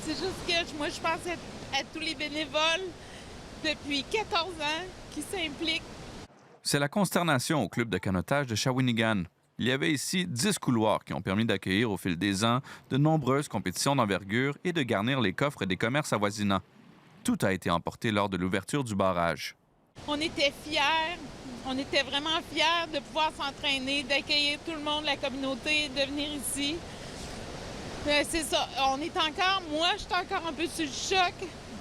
C'est juste que moi, je pense à tous les bénévoles depuis 14 ans qui s'impliquent. C'est la consternation au club de canotage de Shawinigan. Il y avait ici 10 couloirs qui ont permis d'accueillir au fil des ans de nombreuses compétitions d'envergure et de garnir les coffres des commerces avoisinants. Tout a été emporté lors de l'ouverture du barrage. On était fiers, on était vraiment fiers de pouvoir s'entraîner, d'accueillir tout le monde, la communauté, de venir ici. C'est ça, moi, je suis encore un peu sur le choc.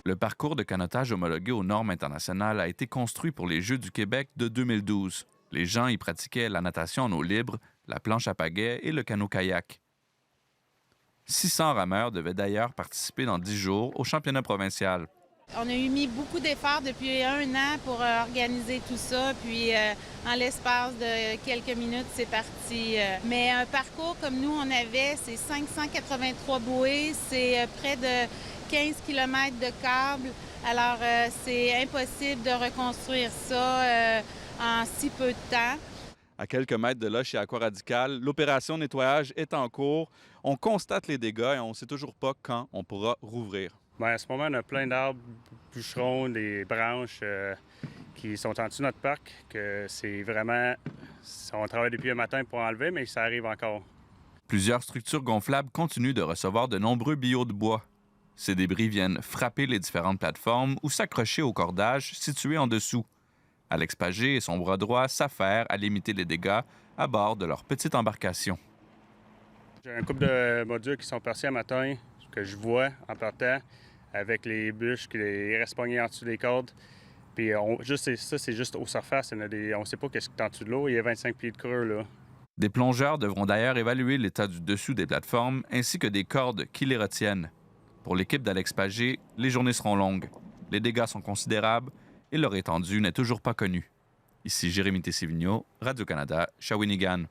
Le parcours de canotage homologué aux normes internationales a été construit pour les Jeux du Québec de 2012. Les gens y pratiquaient la natation en eau libre, la planche à pagaie et le canot-kayak. 600 rameurs devaient d'ailleurs participer dans 10 jours au championnat provincial. On a mis beaucoup d'efforts depuis 1 an pour organiser tout ça, puis en l'espace de quelques minutes, c'est parti. Mais un parcours comme nous, on avait, c'est 583 bouées, c'est près de 15 km de câbles. Alors, c'est impossible de reconstruire ça en si peu de temps. À quelques mètres de là, chez Aquaradical, l'opération nettoyage est en cours. On constate les dégâts et on ne sait toujours pas quand on pourra rouvrir. Bien, à ce moment, on a plein d'arbres, bûcherons, des branches qui sont en dessous de notre parc, que c'est vraiment... On travaille depuis le matin pour enlever, mais ça arrive encore. Plusieurs structures gonflables continuent de recevoir de nombreux billots de bois. Ces débris viennent frapper les différentes plateformes ou s'accrocher au cordage situé en dessous. Alex Pagé et son bras droit s'affairent à limiter les dégâts à bord de leur petite embarcation. J'ai un couple de modules qui sont partis à matin, que je vois en partant, avec les bûches qui restent pognés en dessous des cordes. Puis ça, c'est juste aux surfaces. On ne sait pas qu'est-ce qui est en dessous de l'eau. Il y a 25 pieds de creux, là. Des plongeurs devront d'ailleurs évaluer l'état du dessous des plateformes ainsi que des cordes qui les retiennent. Pour l'équipe d'Alex Pagé, les journées seront longues. Les dégâts sont considérables et leur étendue n'est toujours pas connue. Ici Jérémy Tessivigno, Radio-Canada, Shawinigan.